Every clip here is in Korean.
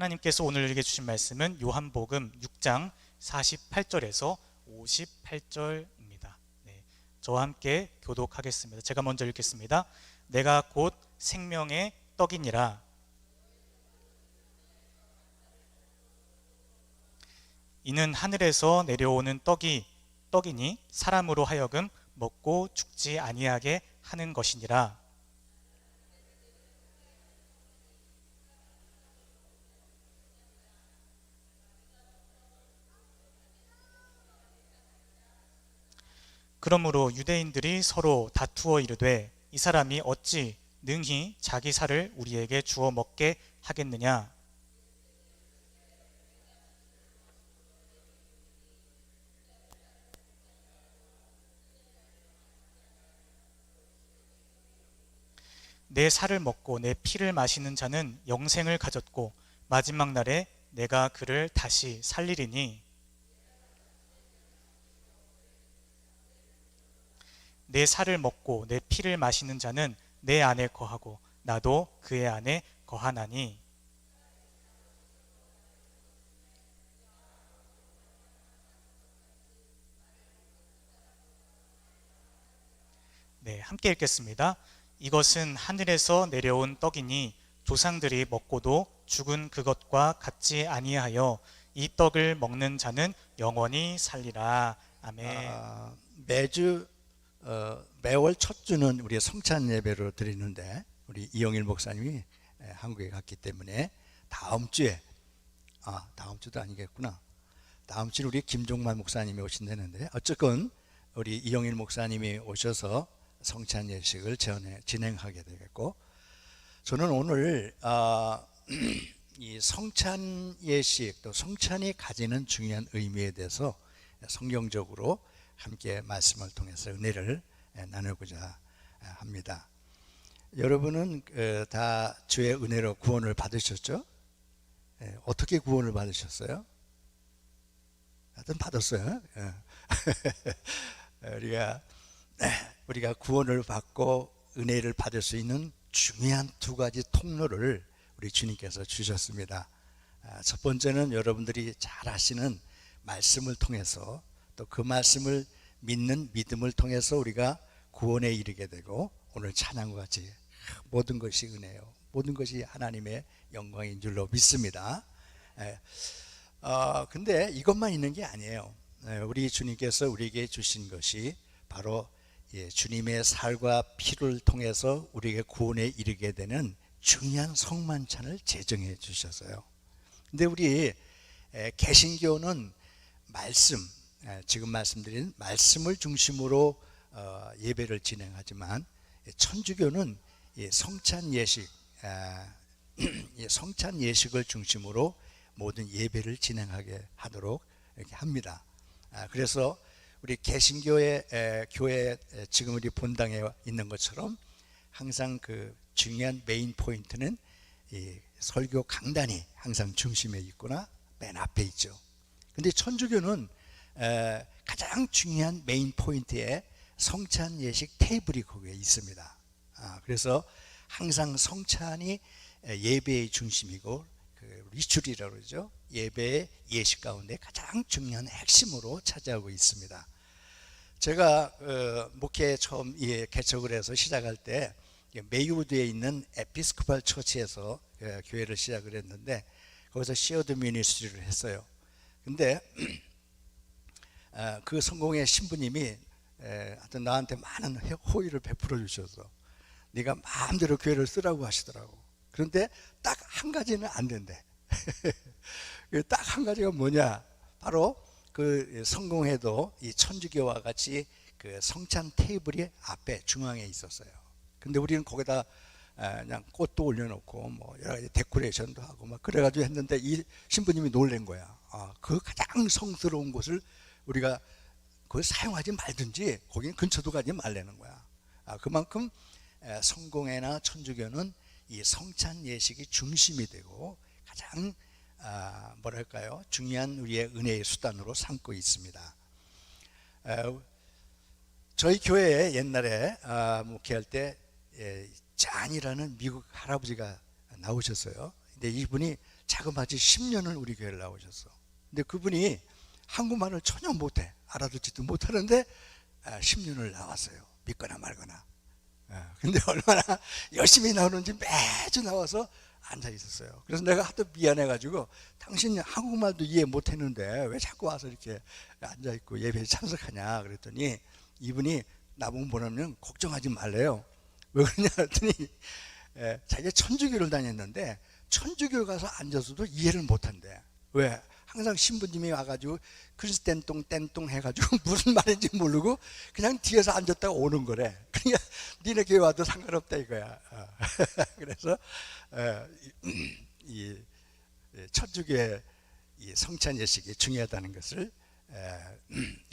하나님께서 오늘 읽게 주신 말씀은 요한복음 6장 48절에서 58절입니다. 저와 함께 교독하겠습니다. 제가 먼저 읽겠습니다. 내가 곧 생명의 떡이니라. 이는 하늘에서 내려오는 떡이니 사람으로 하여금 먹고 죽지 아니하게 하는 것이니라. 그러므로 유대인들이 서로 다투어 이르되 이 사람이 어찌 능히 자기 살을 우리에게 주어 먹게 하겠느냐. 내 살을 먹고 내 피를 마시는 자는 영생을 가졌고 마지막 날에 내가 그를 다시 살리리니 내 살을 먹고 내 피를 마시는 자는 내 안에 거하고 나도 그의 안에 거하나니. 함께 읽겠습니다. 이것은 하늘에서 내려온 떡이니 조상들이 먹고도 죽은 그것과 같지 아니하여 이 떡을 먹는 자는 영원히 살리라. 아멘. 매월 첫 주는 우리 성찬 예배로 드리는데 우리 이영일 목사님이 한국에 갔기 때문에 다음 주도 아니겠구나. 다음 주에 우리 김종만 목사님이 오신다는데 어쨌건 우리 이영일 목사님이 오셔서 성찬 예식을 진행하게 되겠고, 저는 오늘 이 성찬 예식 또 성찬이 가지는 중요한 의미에 대해서 성경적으로 함께 말씀을 통해서 은혜를 나누고자 합니다. 여러분은 다 주의 은혜로 구원을 받으셨죠? 어떻게 구원을 받으셨어요? 하여튼 받았어요. 우리가 구원을 받고 은혜를 받을 수 있는 중요한 두 가지 통로를 우리 주님께서 주셨습니다. 첫 번째는 여러분들이 잘 아시는 말씀을 통해서, 또 그 말씀을 믿는 믿음을 통해서 우리가 구원에 이르게 되고, 오늘 찬양과 같이 모든 것이 은혜요, 모든 것이 하나님의 영광인 줄로 믿습니다. 근데 이것만 있는 게 아니에요. 우리 주님께서 우리에게 주신 것이 바로 주님의 살과 피를 통해서 우리에게 구원에 이르게 되는 중요한 성만찬을 제정해 주셨어요. 근데 우리 개신교는 지금 말씀드린 말씀을 중심으로 예배를 진행하지만, 천주교는 성찬 예식을 중심으로 모든 예배를 진행하게 하도록 이렇게 합니다. 그래서 우리 개신교의 교회 지금 우리 본당에 있는 것처럼 항상 그 중요한 메인 포인트는 이 설교 강단이 항상 중심에 있거나 맨 앞에 있죠. 근데 천주교는 가장 중요한 메인 포인트에 성찬 예식 테이블이 거기에 있습니다. 그래서 항상 성찬이 예배의 중심이고, 그 리추리라고 그러죠. 예배의 예식 가운데 가장 중요한 핵심으로 차지하고 있습니다. 제가 목회 처음 개척을 해서 시작할 때 메이우드에 있는 에피스코팔 처치에서 교회를 시작을 했는데, 거기서 시어드 미니스트리를 했어요. 근데 그 성공의 신부님이 하여튼 나한테 많은 호의를 베풀어 주셔서 네가 마음대로 교회를 쓰라고 하시더라고. 그런데 딱 한 가지는 안 된대. 딱 한 가지가 뭐냐, 바로 그 성공회도 이 천주교와 같이 그 성찬 테이블이 앞에 중앙에 있었어요. 근데 우리는 거기다 그냥 꽃도 올려놓고 뭐 여러 가지 데코레이션도 하고 막 그래가지고 했는데, 이 신부님이 놀란 거야. 그 가장 성스러운 곳을 우리가 그걸 사용하지 말든지 거기는 근처도 가지 말라는 거야. 그만큼 성공회나 천주교는 이 성찬 예식이 중심이 되고 가장 중요한 우리의 은혜의 수단으로 삼고 있습니다. 저희 교회에 옛날에 목회할 때 잔이라는 미국 할아버지가 나오셨어요. 근데 이분이 자그마치 10년을 우리 교회를 나오셨어. 근데 그분이 한국말을 전혀 못해, 알아듣지도 못하는데 10년을 나왔어요. 믿거나 말거나. 근데 얼마나 열심히 나오는지 매주 나와서 앉아 있었어요. 그래서 내가 하도 미안해가지고, 당신 한국말도 이해 못했는데 왜 자꾸 와서 이렇게 앉아 있고 예배에 참석하냐 그랬더니, 이분이 나보고 뭐냐면 걱정하지 말래요. 왜 그러냐 했더니 자기가 천주교를 다녔는데 천주교 가서 앉아서도 이해를 못한대. 왜? 항상 신부님이 와가지고 크리스 땡똥 땡똥 해가지고 무슨 말인지 모르고 그냥 뒤에서 앉았다가 오는 거래. 그러니까 니네 교회 와도 상관없다 이거야. 그래서 이 천주교의 이 성찬 예식이 중요하다는 것을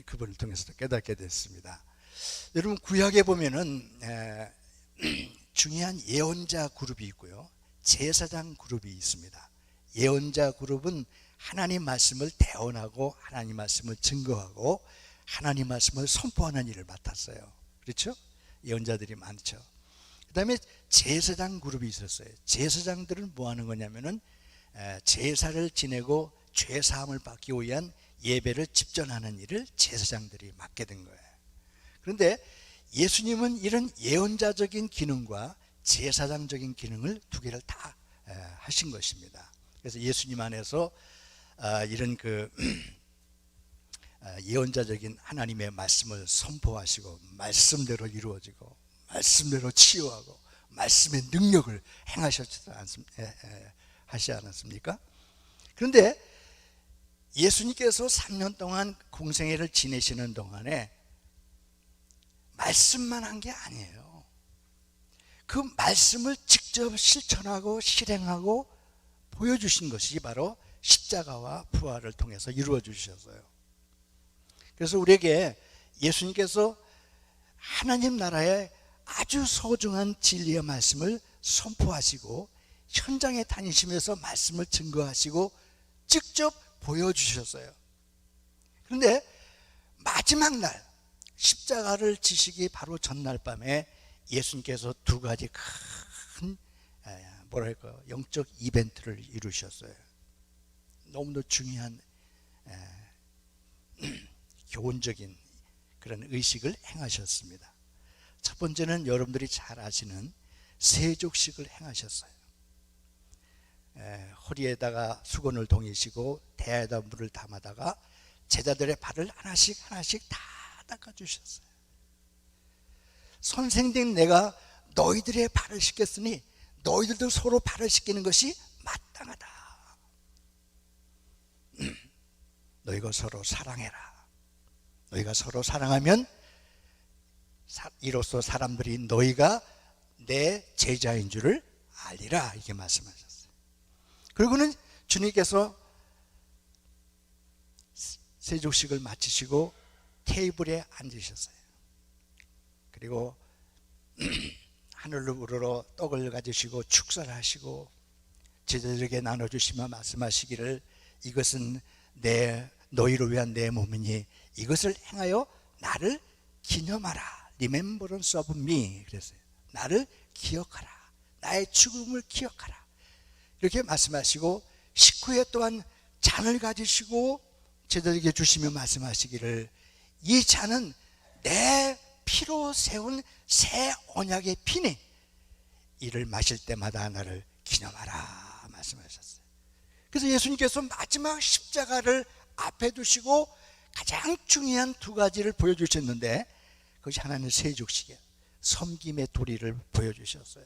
그분을 통해서도 깨닫게 됐습니다. 여러분, 구약에 보면은 중요한 예언자 그룹이 있고요, 제사장 그룹이 있습니다. 예언자 그룹은 하나님 말씀을 대언하고 하나님 말씀을 증거하고 하나님 말씀을 선포하는 일을 맡았어요. 그렇죠? 예언자들이 많죠. 그 다음에 제사장 그룹이 있었어요. 제사장들은 뭐 하는 거냐면은 제사를 지내고 죄 사함을 받기 위한 예배를 집전하는 일을 제사장들이 맡게 된 거예요. 그런데 예수님은 이런 예언자적인 기능과 제사장적인 기능을 두 개를 다 하신 것입니다. 그래서 예수님 안에서 이런 그 예언자적인 하나님의 말씀을 선포하시고, 말씀대로 이루어지고, 말씀대로 치유하고, 말씀의 능력을 하지 않았습니까? 그런데 예수님께서 3년 동안 공생애를 지내시는 동안에 말씀만 한 게 아니에요. 그 말씀을 직접 실천하고 실행하고 보여주신 것이 바로 십자가와 부활을 통해서 이루어 주셨어요. 그래서 우리에게 예수님께서 하나님 나라의 아주 소중한 진리의 말씀을 선포하시고 현장에 다니시면서 말씀을 증거하시고 직접 보여주셨어요. 그런데 마지막 날 십자가를 지시기 바로 전날 밤에 예수님께서 두 가지 큰 영적 이벤트를 이루셨어요. 너무도 중요한 교훈적인 그런 의식을 행하셨습니다. 첫 번째는 여러분들이 잘 아시는 세족식을 행하셨어요. 허리에다가 수건을 동이시고 대야에다 물을 담아다가 제자들의 발을 하나씩 다 닦아주셨어요. 선생님, 내가 너희들의 발을 씻겼으니 너희들도 서로 발을 씻기는 것이 마땅하다. 너희가 서로 사랑해라. 너희가 서로 사랑하면 이로써 사람들이 너희가 내 제자인 줄을 알리라, 이렇게 말씀하셨어요. 그리고는 주님께서 세족식을 마치시고 테이블에 앉으셨어요. 그리고 하늘로 우러러 떡을 가지시고 축사를 하시고 제자들에게 나눠주시며 말씀하시기를, 이것은 너희를 위한 내 몸이니 이것을 행하여 나를 기념하라. Remembrance of me. 그랬어요. 나를 기억하라. 나의 죽음을 기억하라. 이렇게 말씀하시고 식후에 또한 잔을 가지시고 제자들에게 주시며 말씀하시기를, 이 잔은 내 피로 세운 새 언약의 피니 이를 마실 때마다 나를 기념하라 말씀하셨어요. 그래서 예수님께서 마지막 십자가를 앞에 두시고 가장 중요한 두 가지를 보여주셨는데, 그것이 하나는 세족식이에요. 섬김의 도리를 보여주셨어요.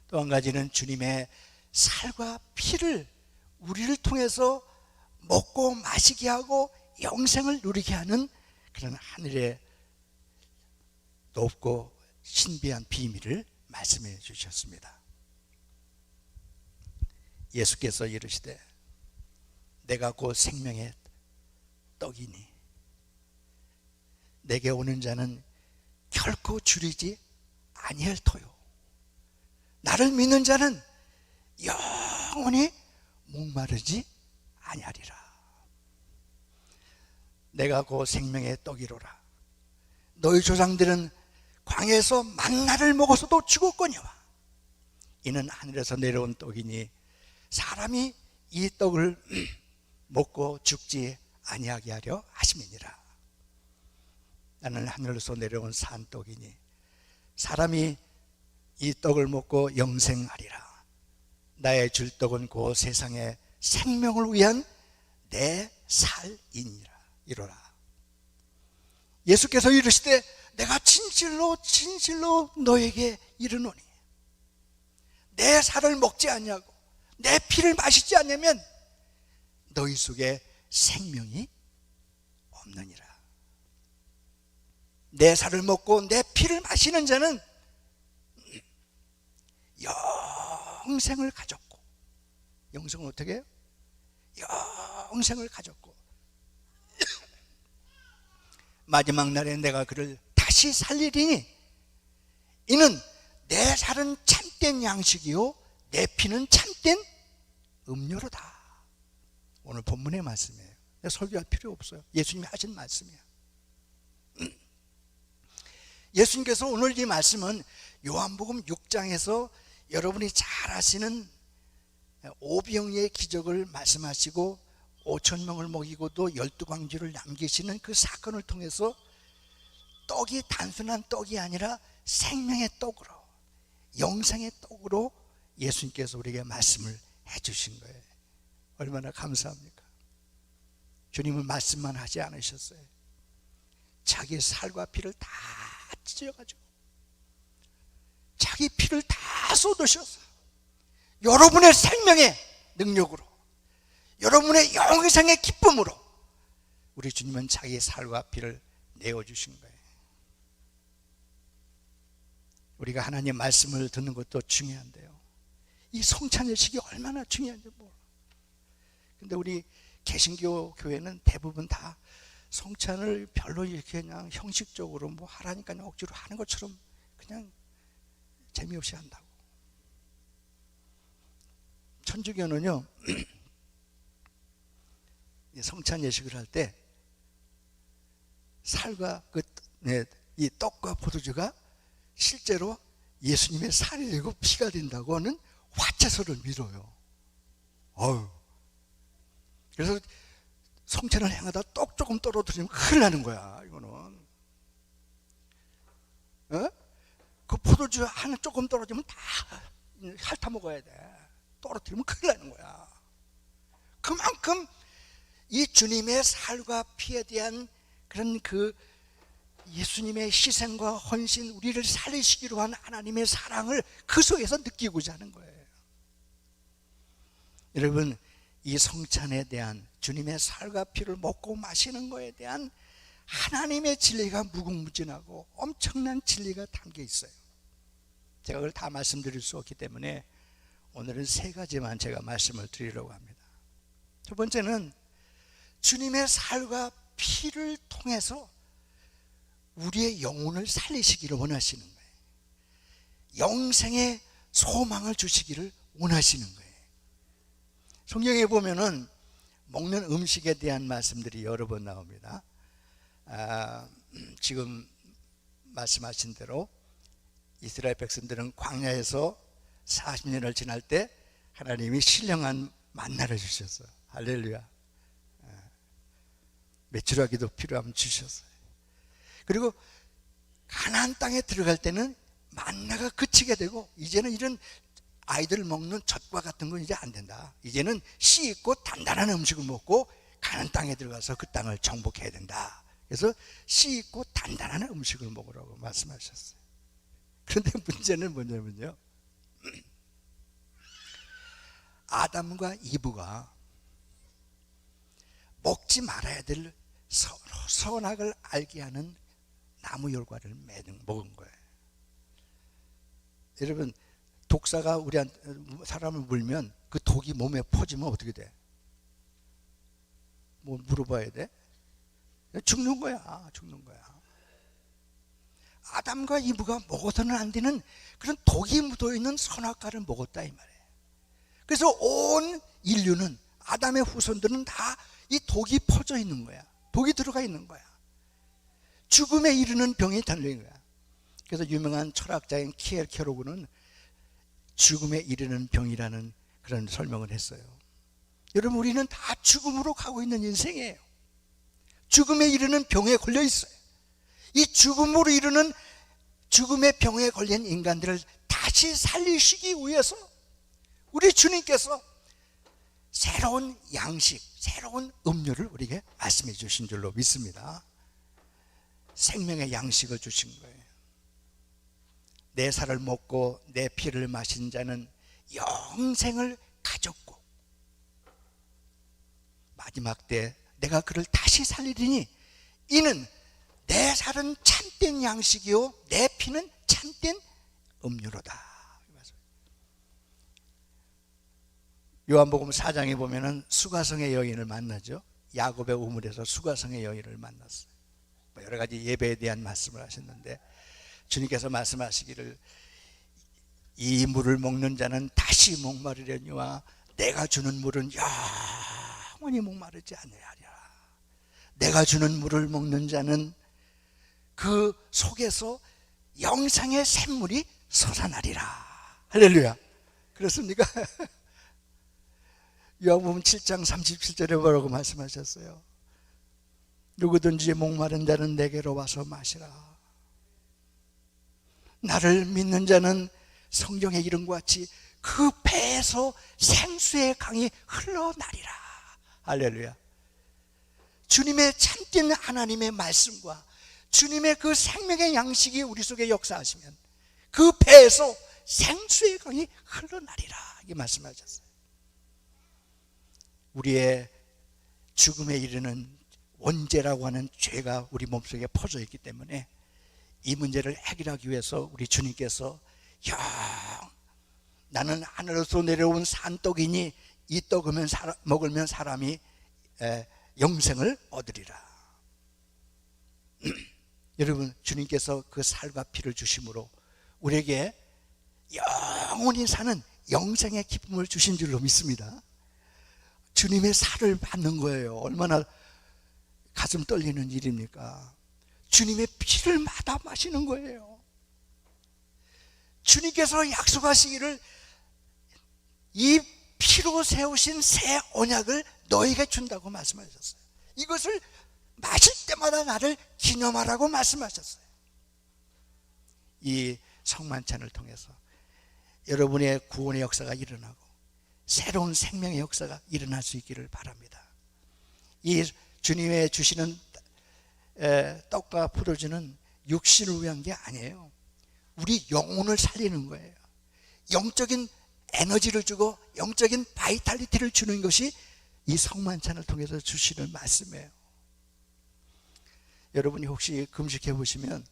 또 한 가지는 주님의 살과 피를 우리를 통해서 먹고 마시게 하고 영생을 누리게 하는 그런 하늘의 높고 신비한 비밀을 말씀해 주셨습니다. 예수께서 이르시되 내가 곧 생명의 떡이니 내게 오는 자는 결코 줄이지 아니할 터요. 나를 믿는 자는 영원히 목마르지 아니하리라. 내가 곧 생명의 떡이로라. 너희 조상들은 광야에서 만나를 먹어서도 죽었거니와 이는 하늘에서 내려온 떡이니 사람이 이 떡을 먹고 죽지 아니하게 하려 하심이니라. 나는 하늘에서 내려온 산 떡이니 사람이 이 떡을 먹고 영생하리라. 나의 줄 떡은 그 세상의 생명을 위한 내 살이니라. 이로라. 예수께서 이르시되 내가 진실로 진실로 너에게 이르노니 내 살을 먹지 아니하고 내 피를 마시지 않으면 너희 속에 생명이 없느니라. 내 살을 먹고 내 피를 마시는 자는 영생을 가졌고, 영생은 어떻게 해요? 영생을 가졌고 마지막 날에 내가 그를 다시 살리리니 이는 내 살은 참된 양식이요 내 피는 참된 음료로다. 오늘 본문의 말씀이에요. 설교할 필요 없어요. 예수님이 하신 말씀이에요. 예수님께서 오늘 이 말씀은 요한복음 6장에서 여러분이 잘 아시는 오병이의 기적을 말씀하시고 5,000명을 먹이고도 12광주를 남기시는 그 사건을 통해서 떡이 단순한 떡이 아니라 생명의 떡으로, 영생의 떡으로 예수님께서 우리에게 말씀을 해주신 거예요. 얼마나 감사합니까? 주님은 말씀만 하지 않으셨어요. 자기 살과 피를 다 찢어가지고 자기 피를 다 쏟으셔서 여러분의 생명의 능력으로, 여러분의 영생의 기쁨으로 우리 주님은 자기 살과 피를 내어주신 거예요. 우리가 하나님 말씀을 듣는 것도 중요한데요, 이 성찬 예식이 얼마나 중요한지 몰라. 근데 우리 개신교 교회는 대부분 다 성찬을 별로 이렇게 그냥 형식적으로 뭐 하라니까 억지로 하는 것처럼 그냥 재미없이 한다고. 천주교는요, 성찬 예식을 할 때 살과 이 떡과 포도주가 실제로 예수님의 살이 되고 피가 된다고 하는 화채서를 믿어요. 그래서 성찬을 행하다 떡 조금 떨어뜨리면 큰일 나는 거야. 이거는 그 포도주 하나 조금 떨어지면 다 핥아 먹어야 돼. 떨어뜨리면 큰일 나는 거야. 그만큼 이 주님의 살과 피에 대한 그런 그 예수님의 희생과 헌신, 우리를 살리시기로 한 하나님의 사랑을 그 속에서 느끼고자 하는 거예요. 여러분, 이 성찬에 대한 주님의 살과 피를 먹고 마시는 것에 대한 하나님의 진리가 무궁무진하고 엄청난 진리가 담겨 있어요. 제가 그걸 다 말씀드릴 수 없기 때문에 오늘은 세 가지만 제가 말씀을 드리려고 합니다. 첫 번째는 주님의 살과 피를 통해서 우리의 영혼을 살리시기를 원하시는 거예요. 영생의 소망을 주시기를 원하시는 거예요. 성경에 보면은 먹는 음식에 대한 말씀들이 여러 번 나옵니다. 지금 말씀하신 대로 이스라엘 백성들은 광야에서 40년을 지날 때 하나님이 신령한 만나를 주셨어요. 할렐루야. 메추라기도 필요하면 주셨어요. 그리고 가나안 땅에 들어갈 때는 만나가 그치게 되고 이제는 이런 아이들 먹는 젖과 같은 건 이제 안 된다. 이제는 씨 있고 단단한 음식을 먹고 가나안 땅에 들어가서 그 땅을 정복해야 된다. 그래서 씨 있고 단단한 음식을 먹으라고 말씀하셨어요. 그런데 문제는 뭐냐면요, 아담과 이브가 먹지 말아야 될 선악을 알게 하는 나무 열과를 먹은 거예요. 여러분, 독사가 사람을 물면 그 독이 몸에 퍼지면 어떻게 돼? 뭐 물어봐야 돼? 죽는 거야. 죽는 거야. 아담과 이브가 먹어서는 안 되는 그런 독이 묻어있는 선악과를 먹었다 이 말이에요. 그래서 온 인류는, 아담의 후손들은 다 이 독이 퍼져 있는 거야. 독이 들어가 있는 거야. 죽음에 이르는 병이 달린 거야. 그래서 유명한 철학자인 키엘 케로그는 죽음에 이르는 병이라는 그런 설명을 했어요. 여러분, 우리는 다 죽음으로 가고 있는 인생이에요. 죽음에 이르는 병에 걸려 있어요. 이 죽음으로 이르는 죽음의 병에 걸린 인간들을 다시 살리시기 위해서 우리 주님께서 새로운 양식, 새로운 음료를 우리에게 말씀해 주신 줄로 믿습니다. 생명의 양식을 주신 거예요. 내 살을 먹고 내 피를 마신 자는 영생을 가졌고 마지막 때 내가 그를 다시 살리리니 이는 내 살은 참된 양식이요 내 피는 참된 음료로다. 요한복음 4장에 보면은 수가성의 여인을 만나죠. 야곱의 우물에서 수가성의 여인을 만났어요. 여러 가지 예배에 대한 말씀을 하셨는데 주님께서 말씀하시기를 이 물을 먹는 자는 다시 목마르려니와 내가 주는 물은 영원히 목마르지 아니하리라. 내가 주는 물을 먹는 자는 그 속에서 영생의 샘물이 솟아나리라. 할렐루야. 그렇습니까? 요한복음 7장 37절에 뭐라고 말씀하셨어요? 누구든지 목마른 자는 내게로 와서 마시라. 나를 믿는 자는 성경의 이름과 같이 그 배에서 생수의 강이 흘러나리라. 할렐루야. 주님의 참된 하나님의 말씀과 주님의 그 생명의 양식이 우리 속에 역사하시면 그 배에서 생수의 강이 흘러나리라. 이게 말씀하셨어요. 우리의 죽음에 이르는 원죄라고 하는 죄가 우리 몸속에 퍼져 있기 때문에 이 문제를 해결하기 위해서 우리 주님께서 나는 하늘에서 내려온 산떡이니 이 떡을 먹으면 사람이 영생을 얻으리라. 여러분, 주님께서 그 살과 피를 주심으로 우리에게 영원히 사는 영생의 기쁨을 주신 줄로 믿습니다. 주님의 살을 받는 거예요. 얼마나 가슴 떨리는 일입니까? 주님의 피를 받아 마시는 거예요. 주님께서 약속하시기를 이 피로 세우신 새 언약을 너에게 준다고 말씀하셨어요. 이것을 마실 때마다 나를 기념하라고 말씀하셨어요. 이 성만찬을 통해서 여러분의 구원의 역사가 일어나고 새로운 생명의 역사가 일어날 수 있기를 바랍니다. 이 주님의 주시는 떡과 포도주는 육신을 위한 게 아니에요. 우리 영혼을 살리는 거예요. 영적인 에너지를 주고 영적인 바이탈리티를 주는 것이 이 성만찬을 통해서 주시는 말씀이에요. 여러분이 혹시 금식해 보시면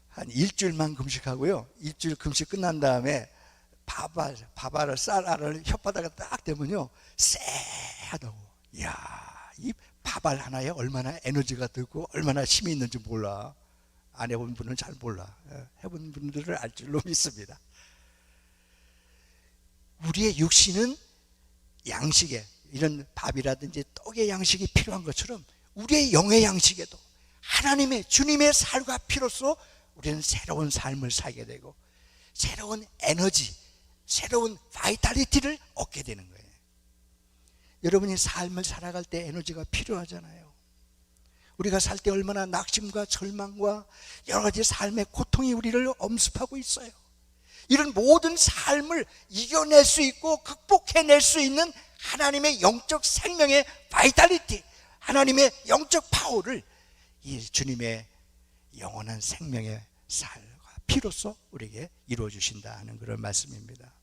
한 일주일만 금식하고요, 일주일 금식 끝난 다음에 밥알을 쌀알을 혓바닥에 딱 대면요 쎄하다고. 이야, 이 밥알 하나에 얼마나 에너지가 들고 얼마나 힘이 있는지 몰라. 안 해본 분은 잘 몰라. 해본 분들을 알 줄로 믿습니다. 우리의 육신은 양식에 이런 밥이라든지 떡의 양식이 필요한 것처럼 우리의 영의 양식에도 하나님의 주님의 살과 피로써 우리는 새로운 삶을 살게 되고 새로운 에너지, 새로운 바이탈리티를 얻게 되는 거예요. 여러분이 삶을 살아갈 때 에너지가 필요하잖아요. 우리가 살 때 얼마나 낙심과 절망과 여러 가지 삶의 고통이 우리를 엄습하고 있어요. 이런 모든 삶을 이겨낼 수 있고 극복해낼 수 있는 하나님의 영적 생명의 바이탈리티, 하나님의 영적 파워를 이 주님의 영원한 생명의 살과 피로써 우리에게 이루어 주신다 하는 그런 말씀입니다.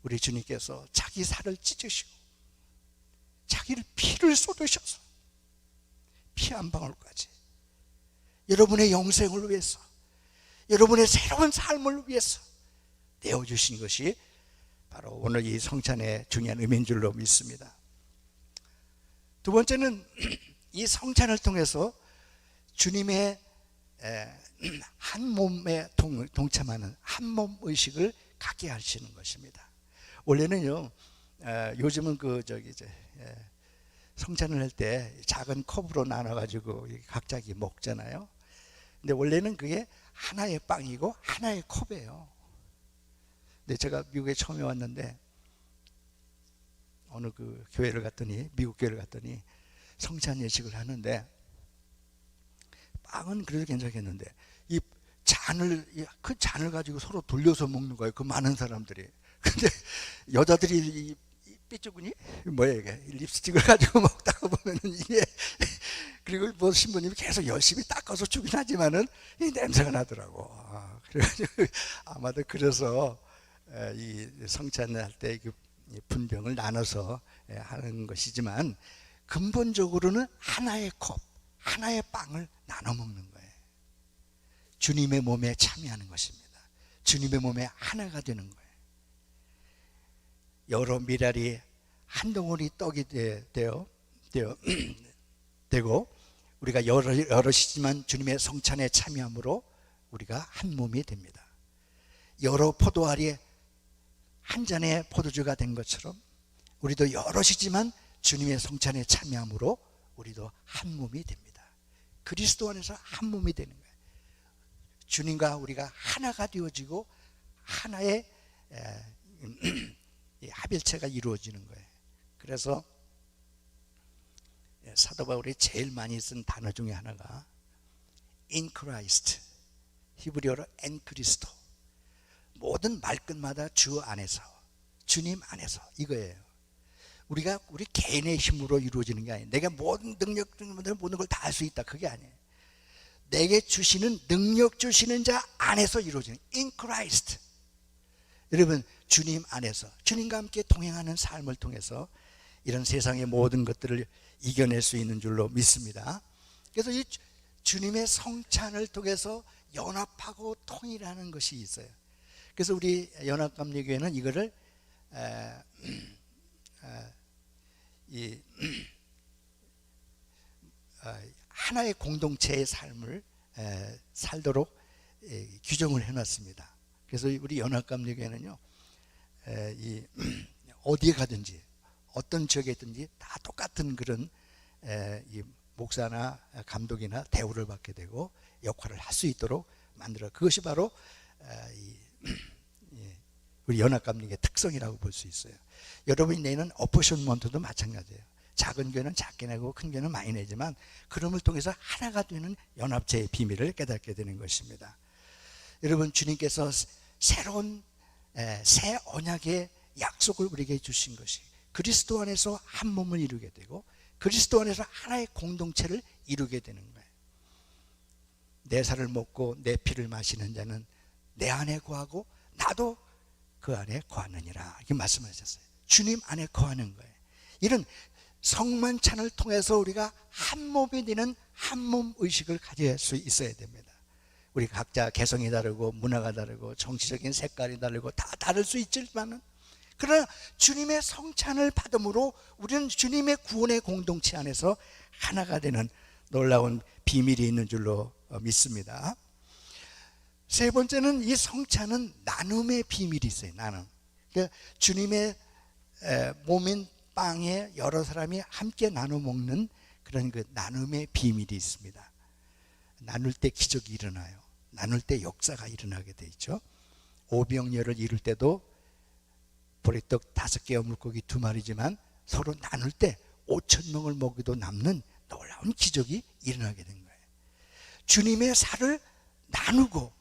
우리 주님께서 자기 살을 찢으시고 자기를 피를 쏟으셔서 피 한 방울까지 여러분의 영생을 위해서, 여러분의 새로운 삶을 위해서 내어주신 것이 바로 오늘 이 성찬의 중요한 의미인 줄로 믿습니다. 두 번째는 이 성찬을 통해서 주님의 한 몸에 동참하는 한 몸 의식을 갖게 하시는 것입니다. 원래는요, 요즘은 성찬을 할 때 작은 컵으로 나눠가지고 각자 먹잖아요. 근데 원래는 그게 하나의 빵이고 하나의 컵이에요. 근데 제가 미국에 처음에 왔는데 어느 그 교회를 갔더니, 미국 교회를 갔더니 성찬 예식을 하는데 빵은 그래도 괜찮겠는데 이 그 잔을 가지고 서로 돌려서 먹는 거예요. 그 많은 사람들이. 근데 여자들이 이 삐쭈구니 뭐야 이게 립스틱을 가지고 먹다가 보면은 이게 그리고 뭐 신부님이 계속 열심히 닦아서 주긴 하지만은 이 냄새가 나더라고. 그래가지고 아마도 그래서 이 성찬할 때 그 분병을 나눠서 하는 것이지만 근본적으로는 하나의 컵, 하나의 빵을 나눠 먹는 거예요. 주님의 몸에 참여하는 것입니다. 주님의 몸에 하나가 되는 거예요. 여러 미랄이 한 덩어리 떡이 되고 우리가 여럿이지만 주님의 성찬에 참여함으로 우리가 한 몸이 됩니다. 여러 포도알이 한 잔의 포도주가 된 것처럼 우리도 여럿이지만 주님의 성찬에 참여함으로 우리도 한 몸이 됩니다. 그리스도 안에서 한 몸이 되는 거예요. 주님과 우리가 하나가 되어지고 하나의 합일체가 이루어지는 거예요. 그래서 사도 바울이 제일 많이 쓴 단어 중에 하나가 in Christ, 히브리어로 en Christo. 모든 말끝마다 주 안에서, 주님 안에서 이거예요. 우리가 우리 개인의 힘으로 이루어지는 게 아니에요. 내가 모든 능력 모든 걸 다 할 수 있다, 그게 아니에요. 내게 주시는 능력 주시는 자 안에서 이루어지는 in Christ. 여러분, 주님 안에서 주님과 함께 동행하는 삶을 통해서 이런 세상의 모든 것들을 이겨낼 수 있는 줄로 믿습니다. 그래서 이 주님의 성찬을 통해서 연합하고 통일하는 것이 있어요. 그래서 우리 연합감리교회는 이거를 하나의 공동체의 삶을 살도록 규정을 해놨습니다. 그래서 우리 연합감리교회는요, 어디에 가든지 어떤 지역에 있든지 다 똑같은 그런 이 목사나 감독이나 대우를 받게 되고 역할을 할 수 있도록 만들어. 그것이 바로 우리 연합감리교의 특성이라고 볼 수 있어요. 여러분이 내는 어포션먼트도 마찬가지예요. 작은 교회는 작게 내고 큰 교회는 많이 내지만 그럼을 통해서 하나가 되는 연합체의 비밀을 깨닫게 되는 것입니다. 여러분, 주님께서 새로운 새 언약의 약속을 우리에게 주신 것이 그리스도 안에서 한 몸을 이루게 되고 그리스도 안에서 하나의 공동체를 이루게 되는 거예요. 내 살을 먹고 내 피를 마시는 자는 내 안에 거하고 나도 그 안에 거하느니라, 이렇게 말씀하셨어요. 주님 안에 거하는 거예요. 이런 성만찬을 통해서 우리가 한 몸이 되는 한 몸 의식을 가질 수 있어야 됩니다. 우리 각자 개성이 다르고 문화가 다르고 정치적인 색깔이 다르고 다 다를 수 있지만은 그러나 주님의 성찬을 받음으로 우리는 주님의 구원의 공동체 안에서 하나가 되는 놀라운 비밀이 있는 줄로 믿습니다. 세 번째는 이 성찬은 나눔의 비밀이 있어요. 나눔. 그러니까 주님의 몸인 빵에 여러 사람이 함께 나눠 먹는 그런 그 나눔의 비밀이 있습니다. 나눌 때 기적이 일어나요. 나눌 때 역사가 일어나게 돼 있죠. 오병이어를 이룰 때도 보리떡 5개와 물고기 2마리지만 서로 나눌 때 5,000명을 먹이도 남는 놀라운 기적이 일어나게 된 거예요. 주님의 살을 나누고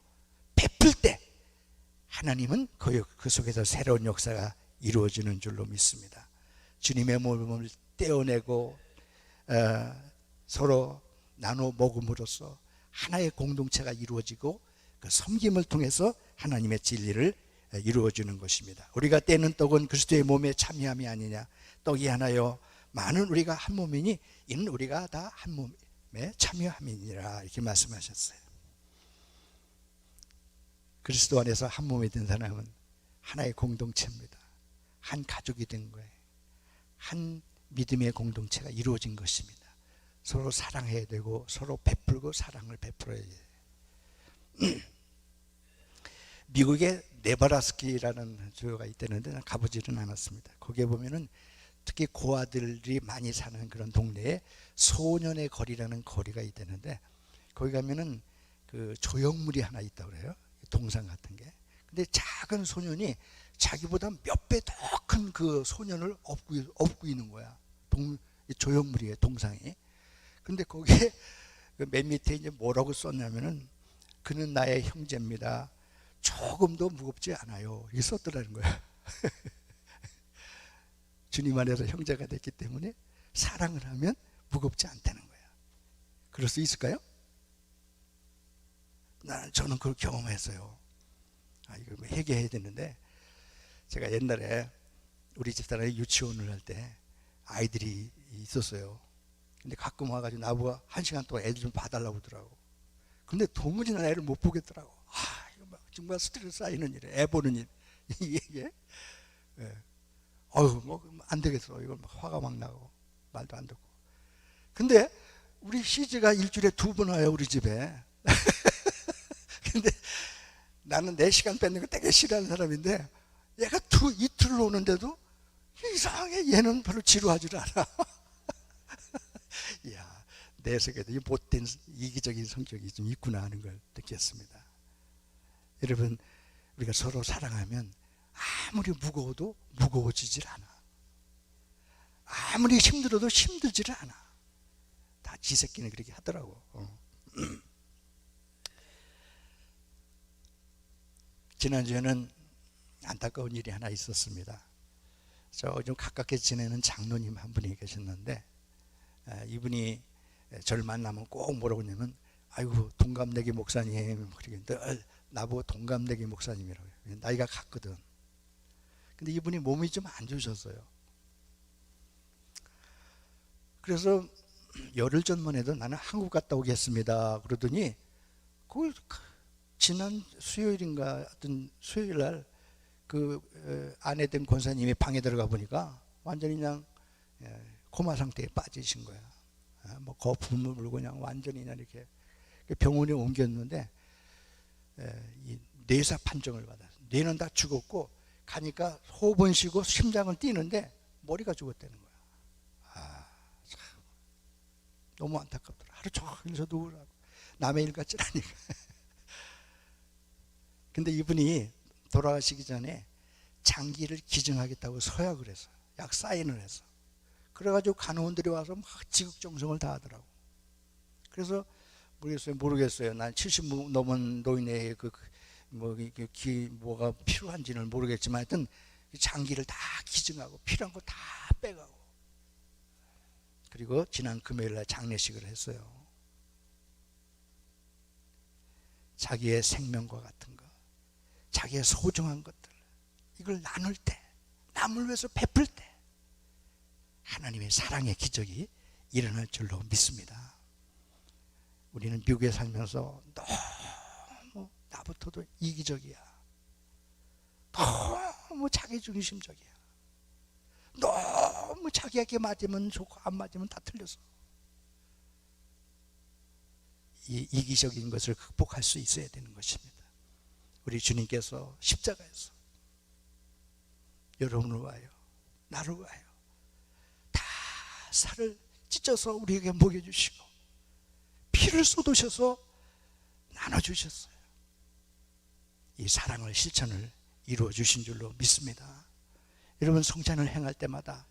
베풀 때 하나님은 그 속에서 새로운 역사가 이루어지는 줄로 믿습니다. 주님의 몸을 떼어내고 서로 나눠 먹음으로써 하나의 공동체가 이루어지고 그 섬김을 통해서 하나님의 진리를 이루어주는 것입니다. 우리가 떼는 떡은 그리스도의 몸에 참여함이 아니냐. 떡이 하나요 많은 우리가 한 몸이니 이는 우리가 다 한 몸에 참여함이니라, 이렇게 말씀하셨어요. 그리스도 안에서 한 몸이 된 사람은 하나의 공동체입니다. 한 가족이 된 거예요. 한 믿음의 공동체가 이루어진 것입니다. 서로 사랑해야 되고 서로 베풀고 사랑을 베풀어야 돼요. 미국에 네브라스키라는 주가 있다는데 난 가보지는 않았습니다. 거기에 보면은 특히 고아들이 많이 사는 그런 동네에 소년의 거리라는 거리가 있다는데 거기 가면은 그 조형물이 하나 있다고 그래요. 동상 같은 게. 근데 작은 소년이 자기보다 몇 배 더 큰 그 소년을 업고 있는 거야. 조형물이에요, 동상이. 근데 거기에 맨 밑에 이제 뭐라고 썼냐면은 그는 나의 형제입니다. 조금도 무겁지 않아요. 이게 썼더라는 거야. 주님 안에서 형제가 됐기 때문에 사랑을 하면 무겁지 않다는 거야. 그럴 수 있을까요? 저는 그걸 경험했어요. 이거 회개해야 되는데, 제가 옛날에 우리 집사람이 유치원을 할 때 아이들이 있었어요. 근데 가끔 와가지고 나보고 1시간 동안 애들 좀 봐달라고 하더라고. 근데 도무지 난 애를 못 보겠더라고. 이거 막 정말 스트레스 쌓이는 일이야. 애 보는 일. 이게. 예. 뭐 안 되겠어. 이거 막 화가 막 나고 말도 안 듣고. 근데 우리 시즈가 일주일에 2번 와요, 우리 집에. 근데 나는 내 시간 뺏는 거 되게 싫어하는 사람인데, 얘가 이틀을 오는데도 이상하게 얘는 별로 지루하지를 않아. 이야, 내 속에도 이 못된 이기적인 성격이 좀 있구나 하는 걸 느꼈습니다. 여러분, 우리가 서로 사랑하면 아무리 무거워도 무거워지질 않아. 아무리 힘들어도 힘들지를 않아. 다 지 새끼는 그렇게 하더라고. 지난주에는 안타까운 일이 하나 있었습니다. 저 좀 가깝게 지내는 장로님 한 분이 계셨는데, 이분이 저를 만나면 꼭 뭐라고 하냐면, 아이고 동갑내기 목사님, 그렇게 늘 나보고 동갑내기 목사님이라고 해요. 나이가 같거든. 근데 이분이 몸이 좀 안 좋으셨어요. 그래서 열흘 전만 해도 나는 한국 갔다 오겠습니다 그러더니, 그걸 지난 수요일인가 하여튼 수요일 날 그 아내 된 권사님이 방에 들어가 보니까 완전히 그냥 코마 상태에 빠지신 거야. 뭐 거품을 물고 그냥 완전히 그냥 이렇게 병원에 옮겼는데, 이 뇌사 판정을 받았어. 뇌는 다 죽었고 가니까 호흡은 쉬고 심장은 뛰는데 머리가 죽었다는 거야. 참 너무 안타깝더라. 하루 종일 저도 우울하고 남의 일 같지 않으니까. 근데 이분이 돌아가시기 전에 장기를 기증하겠다고 서약을 했어요. 약 사인을 해서. 그래가지고 간호원들이 와서 막 지극정성을 다하더라고. 그래서 모르겠어요. 난 70 넘은 노인의 뭐가 필요한지는 모르겠지만 하여튼 장기를 다 기증하고 필요한 거 다 빼가고, 그리고 지난 금요일 날 장례식을 했어요. 자기의 생명과 같은 거, 자기의 소중한 것들, 이걸 나눌 때, 남을 위해서 베풀 때 하나님의 사랑의 기적이 일어날 줄로 믿습니다. 우리는 미국에 살면서 너무 나부터도 이기적이야. 너무 자기중심적이야. 너무 자기에게 맞으면 좋고 안 맞으면 다 틀려서. 이 이기적인 것을 극복할 수 있어야 되는 것입니다. 우리 주님께서 십자가에서 여러분을 위하여, 나를 위하여 다 살을 찢어서 우리에게 먹여주시고 피를 쏟으셔서 나눠주셨어요. 이 사랑을 실천을 이루어 주신 줄로 믿습니다. 여러분, 성찬을 행할 때마다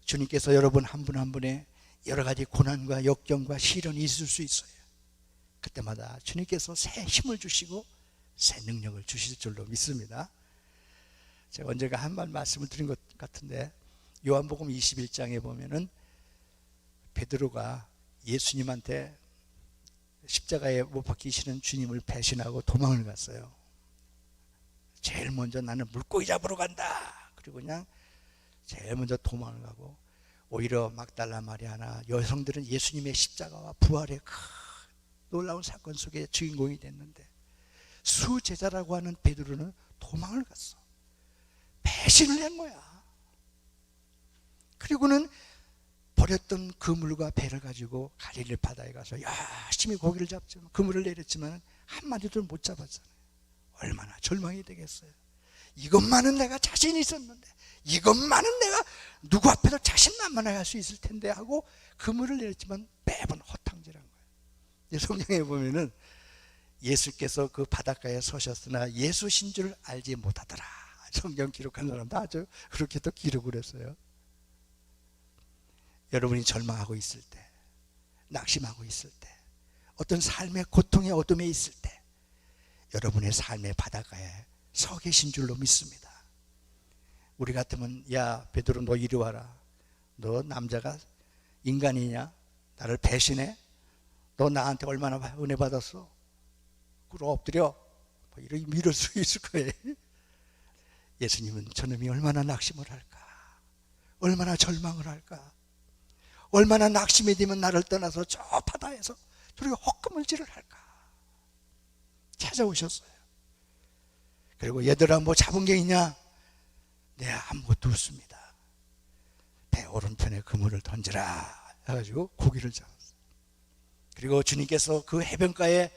주님께서 여러분 한 분 한 분의 여러 가지 고난과 역경과 시련이 있을 수 있어요. 그때마다 주님께서 새 힘을 주시고 새 능력을 주실 줄로 믿습니다. 제가 언젠가 한 말 말씀을 드린 것 같은데, 요한복음 21장에 보면은 베드로가 예수님한테 십자가에 못 박히시는 주님을 배신하고 도망을 갔어요. 제일 먼저 나는 물고기 잡으러 간다. 그리고 그냥 제일 먼저 도망을 가고, 오히려 막달라 마리아나 여성들은 예수님의 십자가와 부활의 큰 놀라운 사건 속에 주인공이 됐는데, 수제자라고 하는 베드로는 도망을 갔어. 배신을 한 거야. 그리고는 버렸던 그물과 배를 가지고 갈릴리 바다에 가서 열심히 고기를 잡지만, 그물을 내렸지만 한 마리도 못 잡았잖아요. 얼마나 절망이 되겠어요. 이것만은 내가 자신 있었는데, 이것만은 내가 누구 앞에서 자신만만하게 할 수 있을 텐데 하고 그물을 내렸지만 매번 허탕질한 거예요. 성경에 보면은 예수께서 그 바닷가에 서셨으나 예수신 줄 알지 못하더라. 성경 기록한 사람도 아주 그렇게 또 기록을 했어요. 여러분이 절망하고 있을 때, 낙심하고 있을 때, 어떤 삶의 고통의 어둠에 있을 때 여러분의 삶의 바닷가에 서 계신 줄로 믿습니다. 우리 같으면 야 베드로 너 이리 와라. 너 남자가 인간이냐? 나를 배신해? 너 나한테 얼마나 은혜 받았어? 그러 엎드려. 이렇게 밀을 수 있을 거예요. 예수님은 저놈이 얼마나 낙심을 할까? 얼마나 절망을 할까? 얼마나 낙심이 되면 나를 떠나서 저 바다에서 저렇게 헛금을질을 할까? 찾아오셨어요. 그리고 얘들아 뭐 잡은 게 있냐? 네, 아무것도 없습니다. 배 오른편에 그물을 던지라 해가지고 고기를 잡았어요. 그리고 주님께서 그 해변가에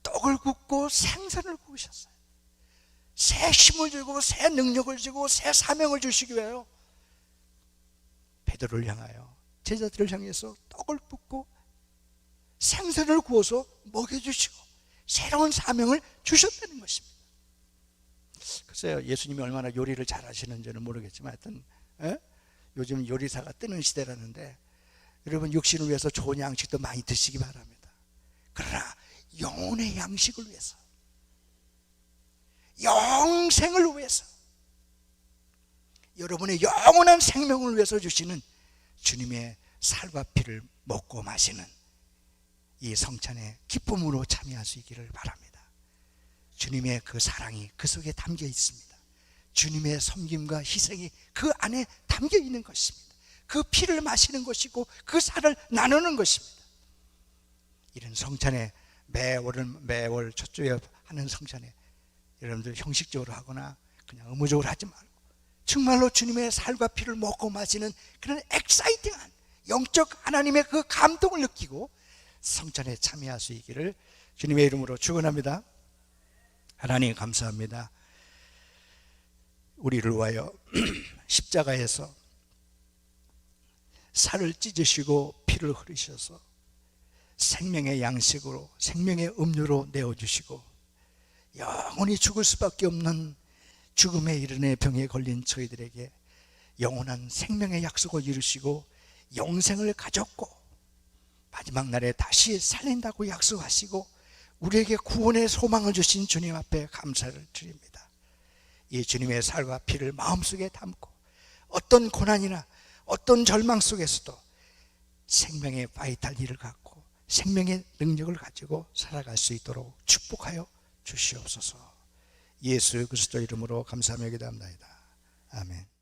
떡을 굽고 생선을 구우셨어요. 새 힘을 주고 새 능력을 주고 새 사명을 주시기 위하여 베드로를 향하여 제자들을 향해서 떡을 붓고 생선을 구워서 먹여주시고 새로운 사명을 주셨다는 것입니다. 글쎄요, 예수님이 얼마나 요리를 잘하시는지는 모르겠지만 하여튼 요즘 요리사가 뜨는 시대라는데 여러분 육신을 위해서 좋은 양식도 많이 드시기 바랍니다. 그러나 영혼의 양식을 위해서, 영생을 위해서, 여러분의 영원한 생명을 위해서 주시는 주님의 살과 피를 먹고 마시는 이 성찬의 기쁨으로 참여하시기를 바랍니다. 주님의 그 사랑이 그 속에 담겨 있습니다. 주님의 섬김과 희생이 그 안에 담겨 있는 것입니다. 그 피를 마시는 것이고 그 살을 나누는 것입니다. 이런 성찬에 매월 첫 주에 하는 성찬에 여러분들 형식적으로 하거나 그냥 의무적으로 하지 말고 정말로 주님의 살과 피를 먹고 마시는 그런 엑사이팅한 영적 하나님의 그 감동을 느끼고 성찬에 참여할 수 있기를 주님의 이름으로 축원합니다. 하나님 감사합니다. 우리를 위하여 십자가에서 살을 찢으시고 피를 흘리셔서 생명의 양식으로 생명의 음료로 내어주시고 영원히 죽을 수밖에 없는 죽음에 이르는 병에 걸린 저희들에게 영원한 생명의 약속을 이루시고 영생을 가졌고 마지막 날에 다시 살린다고 약속하시고 우리에게 구원의 소망을 주신 주님 앞에 감사를 드립니다. 이 주님의 살과 피를 마음속에 담고 어떤 고난이나 어떤 절망 속에서도 생명의 바이탈리를 갖고 생명의 능력을 가지고 살아갈 수 있도록 축복하여 주시옵소서. 예수 그리스도 이름으로 감사하며 기도합니다. 아멘.